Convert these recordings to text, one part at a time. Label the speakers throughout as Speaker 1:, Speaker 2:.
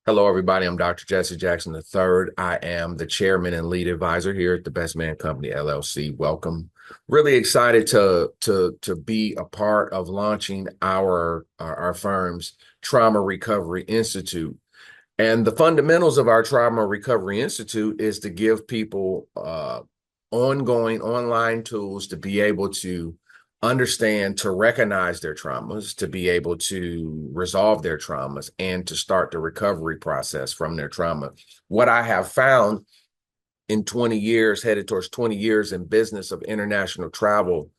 Speaker 1: Hello, everybody. I'm Dr. Jesse Jackson III. I am the chairman and lead advisor here at the Best Man Company LLC. Welcome. Really excited to be a part of launching our firm's Trauma Recovery Institute. And the fundamentals of our Trauma Recovery Institute is to give people ongoing online tools to be able to understand, to recognize their traumas, to be able to resolve their traumas, and to start the recovery process from their trauma. What I have found in 20 years, headed towards 20 years in business of international travel,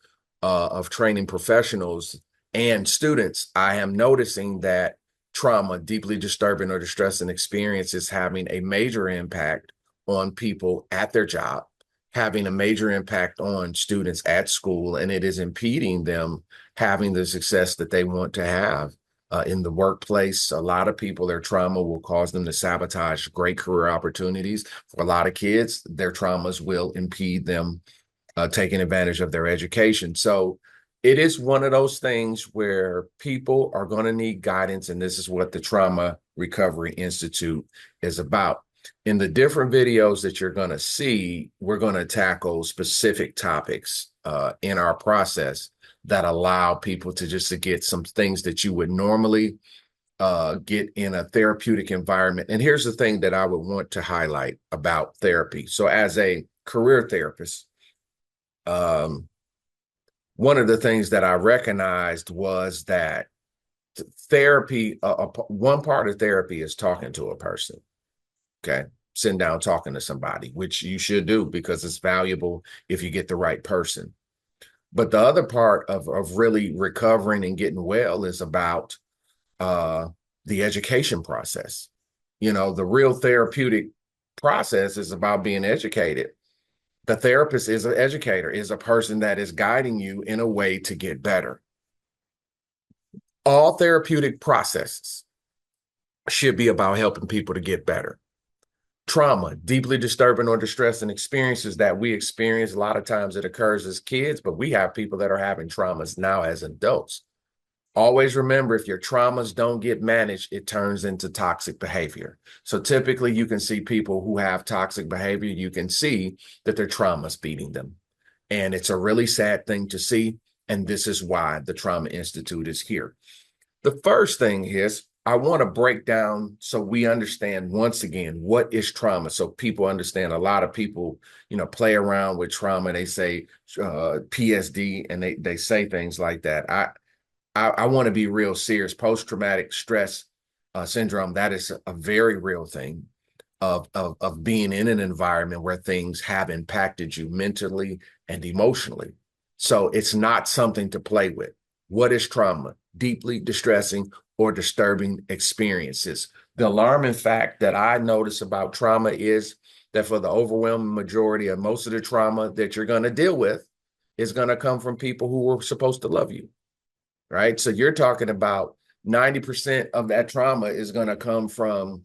Speaker 1: of training professionals and students, I am noticing that trauma, deeply disturbing or distressing experience, is having a major impact on people at their job, having a major impact on students at school, and it is impeding them having the success that they want to have. In the workplace, a lot of people, their trauma will cause them to sabotage great career opportunities. For a lot of kids, their traumas will impede them taking advantage of their education. So it is one of those things where people are going to need guidance, and this is what the Trauma Recovery Institute is about. In the different videos that you're going to see, we're going to tackle specific topics in our process that allow people to get some things that you would normally get in a therapeutic environment. And here's the thing that I would want to highlight about therapy. So as a career therapist, um, one of the things that I recognized was that therapy, one part of therapy is talking to a person, okay? Sitting down, talking to somebody, which you should do because it's valuable if you get the right person. But the other part of really recovering and getting well is about uh, the education process. You know, the real therapeutic process is about being educated. The therapist is an educator, is a person that is guiding you in a way to get better. All therapeutic processes should be about helping people to get better. Trauma, deeply disturbing or distressing experiences that we experience, a lot of times it occurs as kids, but we have people that are having traumas now as adults. Always remember, if your traumas don't get managed, it turns into toxic behavior. So typically you can see people who have toxic behavior, you can see that their trauma's beating them. And it's a really sad thing to see. And this is why the Trauma Institute is here. The first thing is I want to break down so we understand once again what is trauma. So people understand. A lot of people, play around with trauma. They say PSD, and they say things like that. I want to be real serious. Post-traumatic stress syndrome, that is a very real thing of being in an environment where things have impacted you mentally and emotionally. So it's not something to play with. What is trauma? Deeply distressing or disturbing experiences. The alarming fact that I notice about trauma is that for the overwhelming majority of most of the trauma that you're going to deal with is going to come from people who were supposed to love you, right? So you're talking about 90% of that trauma is going to come from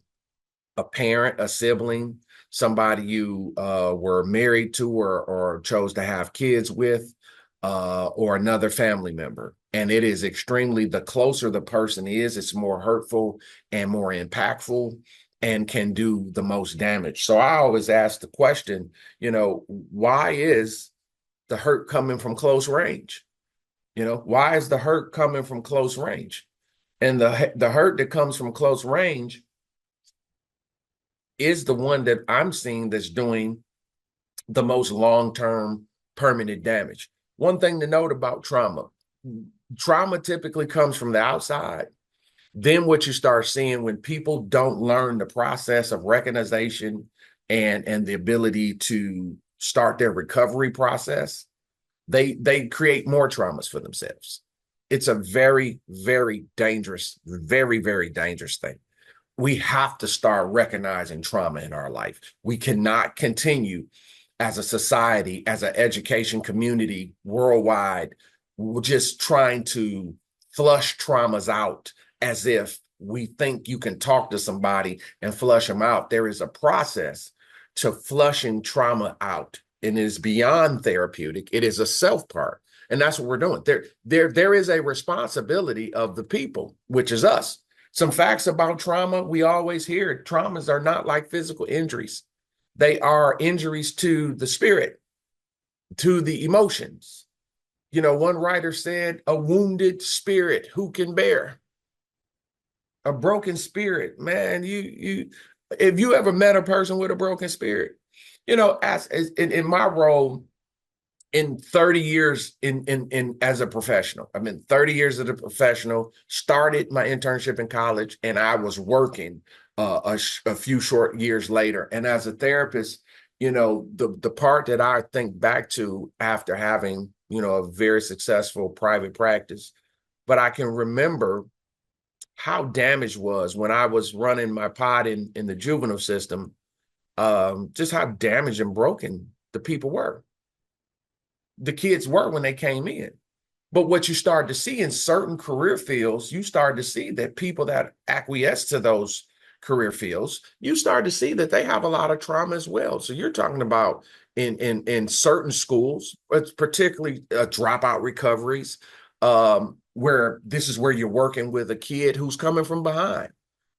Speaker 1: a parent, a sibling, somebody you were married to or chose to have kids with, or another family member. And it is extremely, the closer the person is, it's more hurtful and more impactful and can do the most damage. So I always ask the question, why is the hurt coming from close range? Why is the hurt coming from close range? And the hurt that comes from close range is the one that I'm seeing that's doing the most long-term permanent damage. One thing to note about trauma typically comes from the outside. Then what you start seeing when people don't learn the process of recognition and the ability to start their recovery process, they create more traumas for themselves. It's a very, very dangerous, very, very dangerous thing. We have to start recognizing trauma in our life. We cannot continue as a society, as an education community worldwide, just trying to flush traumas out as if we think you can talk to somebody and flush them out. There is a process to flushing trauma out, and it is beyond therapeutic. It is a self part. And that's what we're doing. There is a responsibility of the people, which is us, Some facts about trauma, we always hear traumas are not like physical injuries. They are injuries to the spirit, to the emotions. You know, one writer said, a wounded spirit, who can bear? A broken spirit, man, if you ever met a person with a broken spirit, you know, as in my role in 30 years in as a professional. I mean, 30 years as a professional, started my internship in college, and I was working a few short years later. And as a therapist, you know, the part that I think back to after having, you know, a very successful private practice, but I can remember how damaged was when I was running my pod in the juvenile system, just how damaged and broken the people were. The kids were when they came in. But what you start to see in certain career fields, you start to see that people that acquiesce to those career fields, you start to see that they have a lot of trauma as well. So you're talking about in certain schools, it's particularly dropout recoveries, where this is where you're working with a kid who's coming from behind.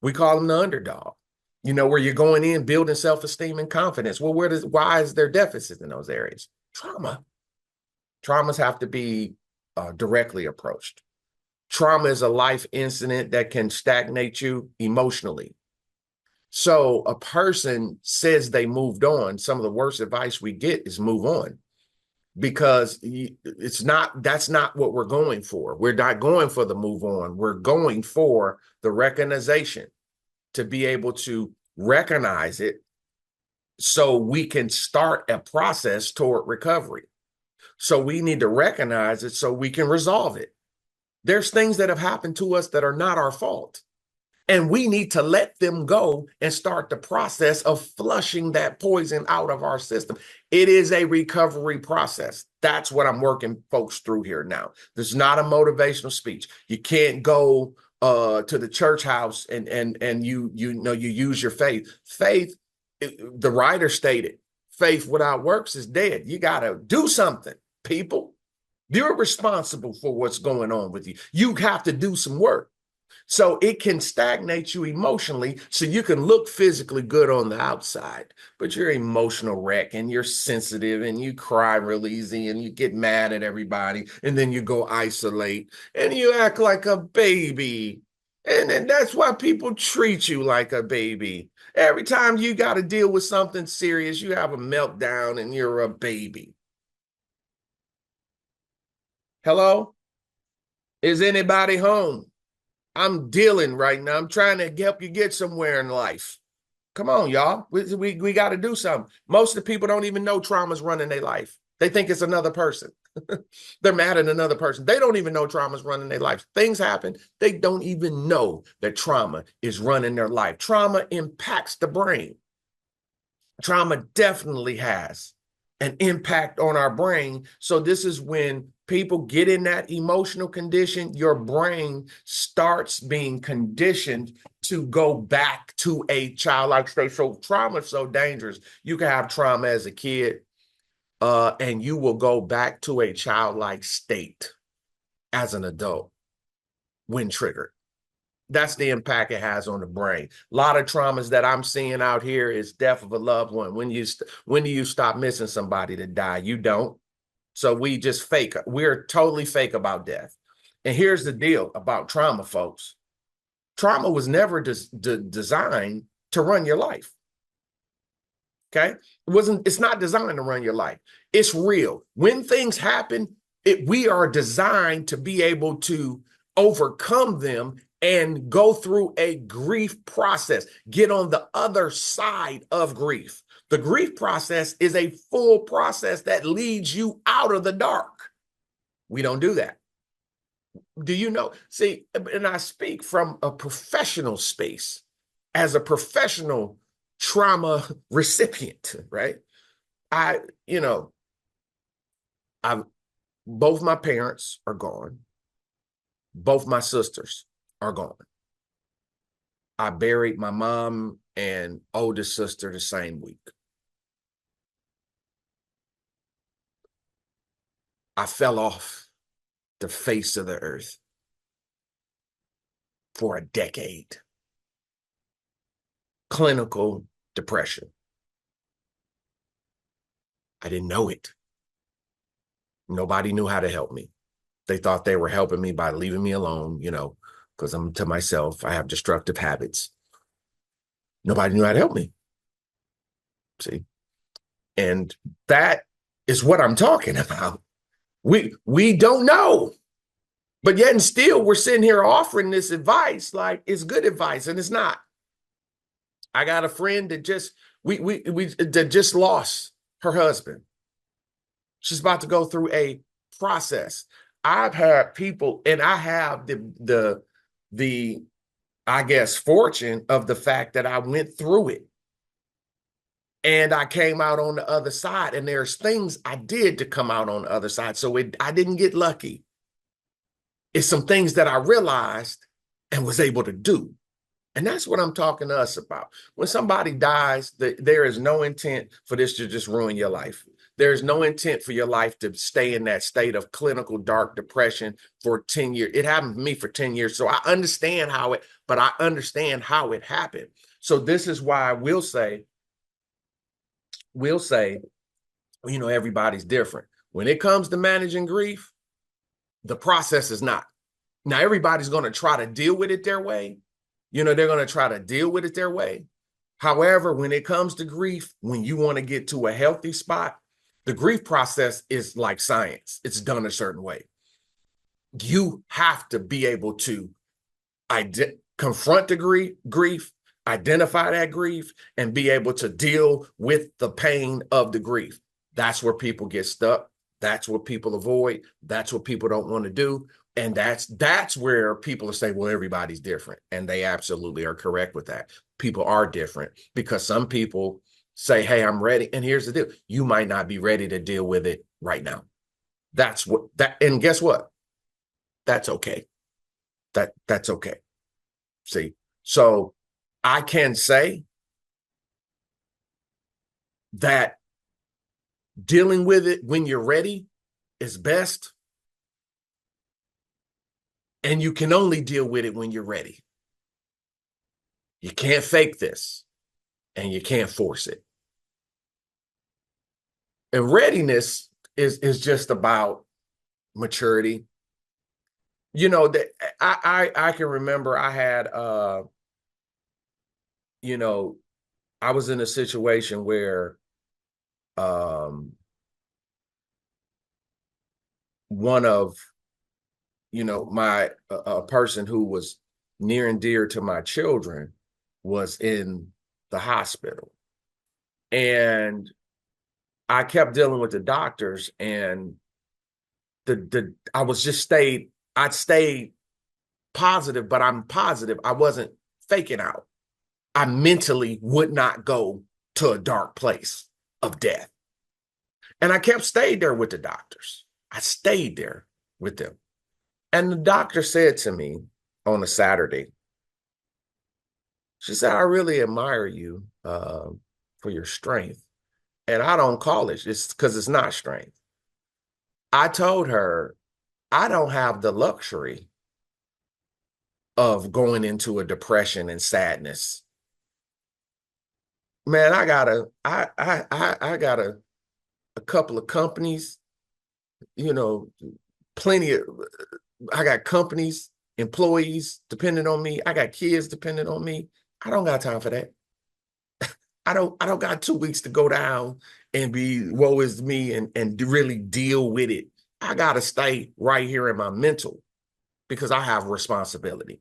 Speaker 1: We call them the underdog. You know, where you're going in building self-esteem and confidence. Well, why is there deficits in those areas? Trauma. Traumas have to be directly approached. Trauma is a life incident that can stagnate you emotionally. So a person says they moved on. Some of the worst advice we get is move on, because that's not what we're going for. We're not going for the move on. We're going for the recognition, to be able to recognize it so we can start a process toward recovery. So we need to recognize it so we can resolve it. There's things that have happened to us that are not our fault. And we need to let them go and start the process of flushing that poison out of our system. It is a recovery process. That's what I'm working folks through here now. This is not a motivational speech. You can't go to the church house and you use your faith. Faith, the writer stated, faith without works is dead. You got to do something, people. You're responsible for what's going on with you. You have to do some work. So it can stagnate you emotionally, so you can look physically good on the outside, but you're an emotional wreck and you're sensitive and you cry real easy and you get mad at everybody, and then you go isolate and you act like a baby. And that's why people treat you like a baby. Every time you got to deal with something serious, you have a meltdown and you're a baby. Hello? Is anybody home? I'm dealing right now. I'm trying to help you get somewhere in life. Come on, y'all. We got to do something. Most of the people don't even know trauma's running their life. They think it's another person. They're mad at another person. They don't even know trauma's running their life. Things happen. They don't even know that trauma is running their life. Trauma impacts the brain. Trauma definitely has an impact on our brain. So this is when people get in that emotional condition, your brain starts being conditioned to go back to a childlike state. So trauma is so dangerous. You can have trauma as a kid, and you will go back to a childlike state as an adult when triggered. That's the impact it has on the brain. A lot of traumas that I'm seeing out here is death of a loved one. When do you stop missing somebody to die? You don't. So we just fake. We're totally fake about death. And here's the deal about trauma, folks. Trauma was never designed to run your life. Okay? It's not designed to run your life. It's real. When things happen, we are designed to be able to overcome them and go through a grief process, get on the other side of grief. The grief process is a full process that leads you out of the dark. We don't do that. Do you know? See, and I speak from a professional space as a professional trauma recipient, right? I, you know, I both my parents are gone. Both my sisters are gone. I buried my mom and oldest sister the same week. I fell off the face of the earth. for a decade. Clinical depression. I didn't know it. Nobody knew how to help me. They thought they were helping me by leaving me alone, because I'm to myself. I have destructive habits. Nobody knew how to help me. See? And that is what I'm talking about. We don't know. But yet and still, we're sitting here offering this advice like it's good advice, and it's not. I got a friend that just lost her husband. She's about to go through a process. I've had people, and I have the I guess fortune of the fact that I went through it. And I came out on the other side, and there's things I did to come out on the other side. So I didn't get lucky. It's some things that I realized and was able to do. And that's what I'm talking to us about. When somebody dies, there is no intent for this to just ruin your life. There's no intent for your life to stay in that state of clinical dark depression for 10 years. It happened to me for 10 years. So I understand how it happened. So this is why we'll say, everybody's different. When it comes to managing grief, the process is not. Now, everybody's going to try to deal with it their way. They're going to try to deal with it their way. However, when it comes to grief, when you want to get to a healthy spot, the grief process is like science. It's done a certain way. You have to be able to confront the grief, identify that grief, and be able to deal with the pain of the grief. That's where people get stuck. That's what people avoid. That's what people don't want to do. And that's where people are saying, well, everybody's different. And they absolutely are correct with that. People are different because some people say, hey, I'm ready. And here's the deal. You might not be ready to deal with it right now. And guess what? That's okay. That's okay. See, so I can say that dealing with it when you're ready is best. And you can only deal with it when you're ready. You can't fake this, and you can't force it. And readiness is just about maturity. I can remember I had I was in a situation where one of a person who was near and dear to my children was in the hospital. And I kept dealing with the doctors, and I'd stayed positive, but I'm positive I wasn't faking out. I mentally would not go to a dark place of death. And I stayed there with the doctors. I stayed there with them. And the doctor said to me on a Saturday, she said, I really admire you for your strength. And I don't call it, it's because it's not strength. I told her, I don't have the luxury of going into a depression and sadness. Man, I got a couple of companies, plenty of, I got companies, employees depending on me. I got kids depending on me. I don't got time for that. I don't got 2 weeks to go down and be woe is me and really deal with it. I got to stay right here in my mental because I have responsibility.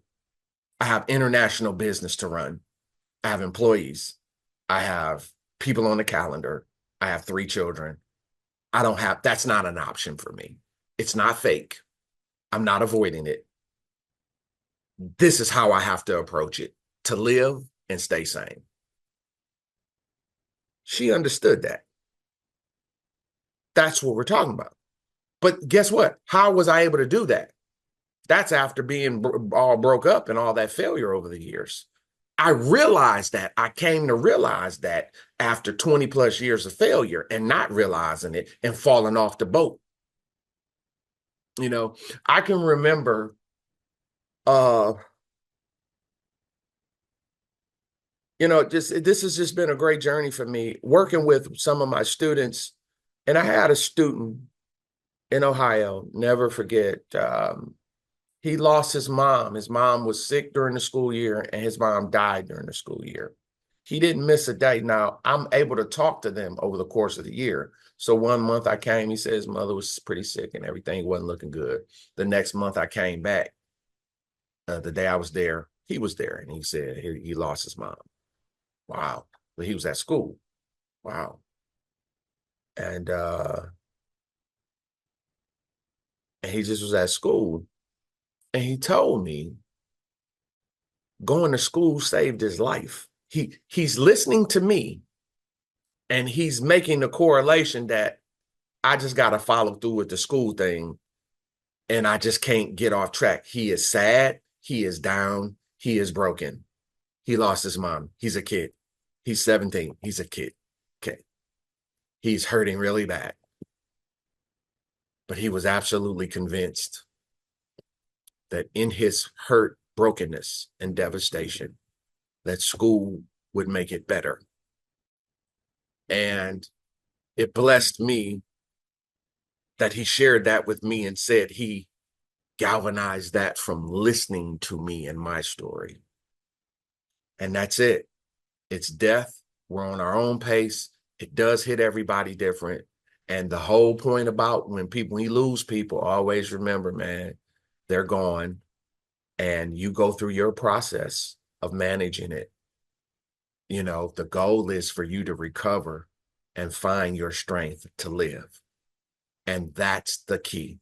Speaker 1: I have international business to run. I have employees. I have people on the calendar. I have 3 children. That's not an option for me. It's not fake. I'm not avoiding it. This is how I have to approach it to live and stay sane. She understood that. That's what we're talking about. But guess what? How was I able to do that? That's after being all broke up and all that failure over the years. I realized that. I came to realize that after 20 plus years of failure and not realizing it and falling off the boat. I can remember just this has just been a great journey for me working with some of my students. And I had a student in Ohio, never forget. He lost his mom. His mom was sick during the school year, and his mom died during the school year. He didn't miss a day. Now, I'm able to talk to them over the course of the year. So one month I came, he said his mother was pretty sick and everything wasn't looking good. The next month I came back. The day I was there, he was there, and he said he lost his mom. Wow. But he was at school. Wow. And he just was at school. And he told me going to school saved his life. He's listening to me and he's making the correlation that I just got to follow through with the school thing and I just can't get off track. He is sad. He is down. He is broken. He lost his mom. He's a kid. He's 17. He's a kid. Okay. He's hurting really bad. But he was absolutely convinced that in his hurt, brokenness, and devastation, that school would make it better. And it blessed me that he shared that with me and said he galvanized that from listening to me and my story. And that's it. It's death. We're on our own pace. It does hit everybody different. And the whole point about when you lose people, always remember, man, they're gone. And you go through your process of managing it. The goal is for you to recover and find your strength to live. And that's the key.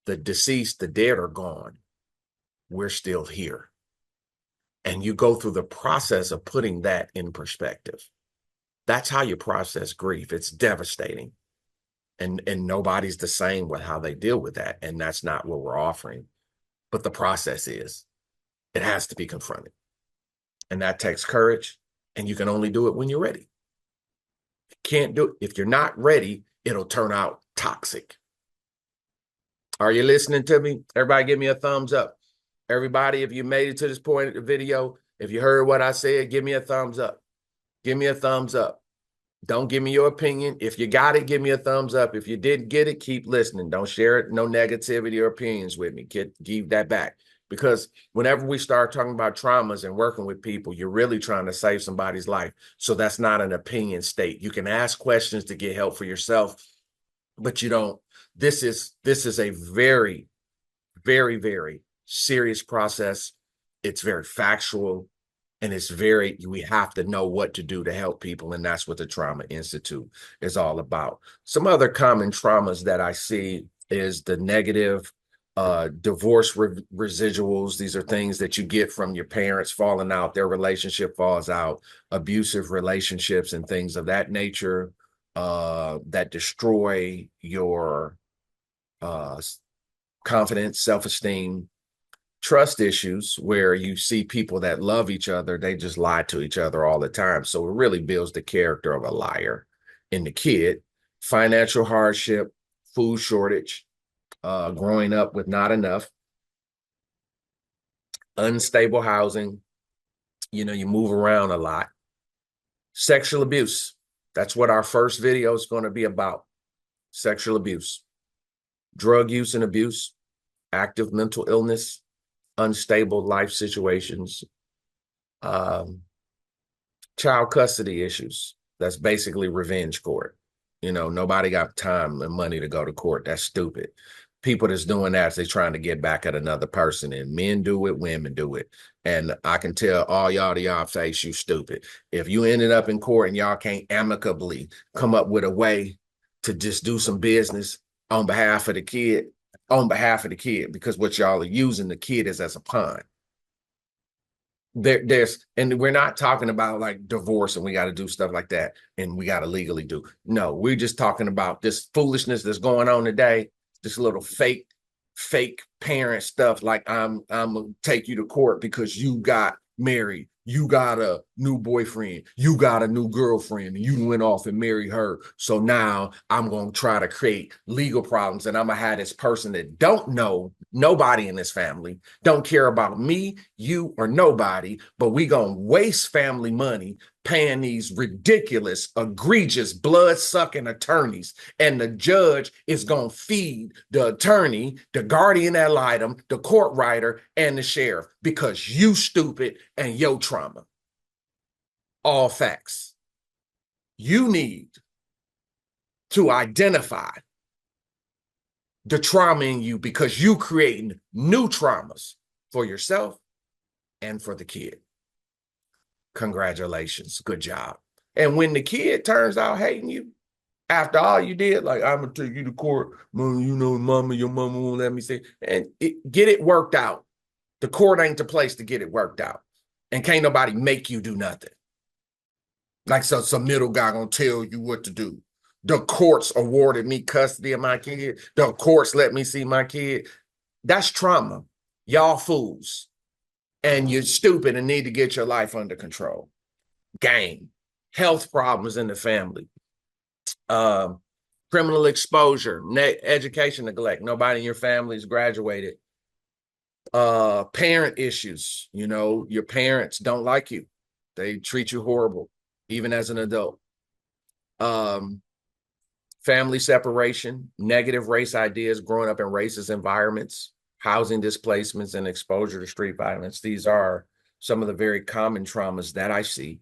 Speaker 1: The deceased, the dead are gone. We're still here. And you go through the process of putting that in perspective. That's how you process grief. It's devastating. And nobody's the same with how they deal with that. And that's not what we're offering. But the process is, it has to be confronted. And that takes courage. And you can only do it when you're ready. You can't do it. If you're not ready, it'll turn out toxic. Are you listening to me? Everybody give me a thumbs up. Everybody, if you made it to this point of the video, if you heard what I said, give me a thumbs up. Give me a thumbs up. Don't give me your opinion. If you got it, give me a thumbs up. If you didn't get it, keep listening. Don't share it. No negativity or opinions with me. Give that back. Because whenever we start talking about traumas and working with people, you're really trying to save somebody's life. So that's not an opinion state. You can ask questions to get help for yourself, but you don't. This is a very, very, very serious process. It's very factual. And we have to know what to do to help people. And that's what the Trauma Institute is all about. Some other common traumas that I see is the negative divorce residuals. These are things that you get from your parents falling out, their relationship falls out, abusive relationships and things of that nature that destroy your confidence, self-esteem. Trust issues where you see people that love each other, they just lie to each other all the time. So it really builds the character of a liar in the kid. Financial hardship, food shortage, growing up with not enough, unstable housing, you move around a lot. Sexual abuse. That's what our first video is going to be about. Sexual abuse, drug use and abuse, active mental illness, unstable life situations, child custody issues. That's basically revenge court. Nobody got time and money to go to court. That's stupid. People that's doing that, they're trying to get back at another person, and men do it, women do it. And I can tell all y'all to y'all face, you stupid. If you ended up in court and y'all can't amicably come up with a way to just do some business on behalf of the kid, because what y'all are using the kid is as a pawn. And we're not talking about like divorce and we got to do stuff like that and we got to legally do. No, we're just talking about this foolishness that's going on today, this little fake parent stuff. Like I'm gonna take you to court because you got married. You got a new boyfriend. You got a new girlfriend and you went off and married her. So now I'm going to try to create legal problems and I'm going to have this person that don't know nobody in this family, don't care about me, you, or nobody, but we going to waste family money paying these ridiculous, egregious, blood-sucking attorneys. And the judge is going to feed the attorney, the guardian ad litem, the court writer, and the sheriff because you stupid and your trauma. All facts. You need to identify the trauma in you because you creating new traumas for yourself and for the kid. Congratulations. Good job. And when the kid turns out hating you, after all you did, like, I'm going to take you to court, Mom, you know, your mama won't let me say, and get it worked out. The court ain't the place to get it worked out. And can't nobody make you do nothing. Like some middle guy gonna tell you what to do. The courts awarded me custody of my kid. The courts let me see my kid. That's trauma. Y'all fools. And you're stupid and need to get your life under control. Gang. Health problems in the family. Criminal exposure. Education neglect. Nobody in your family is graduated. Parent issues. You know, your parents don't like you. They treat you horrible, even as an adult. Family separation, negative race ideas, growing up in racist environments, housing displacements, and exposure to street violence. These are some of the very common traumas that I see,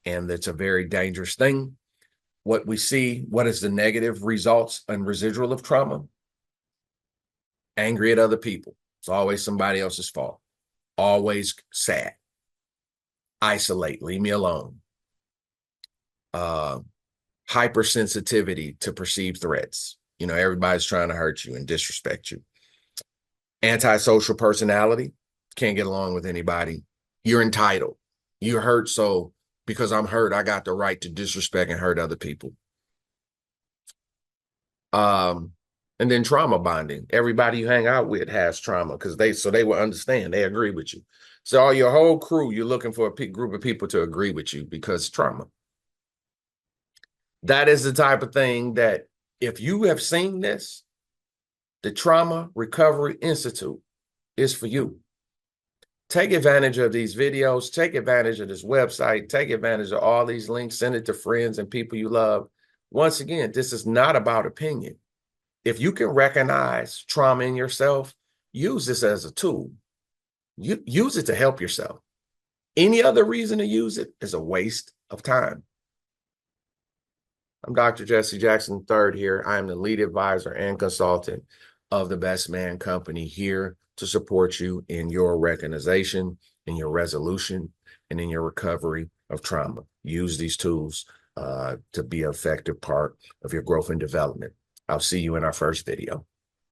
Speaker 1: and that's a very dangerous thing. What we see, what is the negative results and residual of trauma? Angry at other people. It's always somebody else's fault. Always sad. Isolate, leave me alone. Hypersensitivity to perceived threats. You know, everybody's trying to hurt you and disrespect you. Antisocial personality, can't get along with anybody. You're entitled. You're hurt, so because I'm hurt, I got the right to disrespect and hurt other people. And then trauma bonding. Everybody you hang out with has trauma because they will understand. They agree with you. So your whole crew, you're looking for a group of people to agree with you because trauma. That is the type of thing that if you have seen this, the Trauma Recovery Institute is for you. Take advantage of these videos, take advantage of this website, take advantage of all these links, send it to friends and people you love. Once again, this is not about opinion. If you can recognize trauma in yourself, use this as a tool. You use it to help yourself. Any other reason to use it is a waste of time. I'm Dr. Jesse Jackson III here. I am the lead advisor and consultant of the Best Man Company here to support you in your recognition, in your resolution, and in your recovery of trauma. Use these tools to be an effective part of your growth and development. I'll see you in our first video.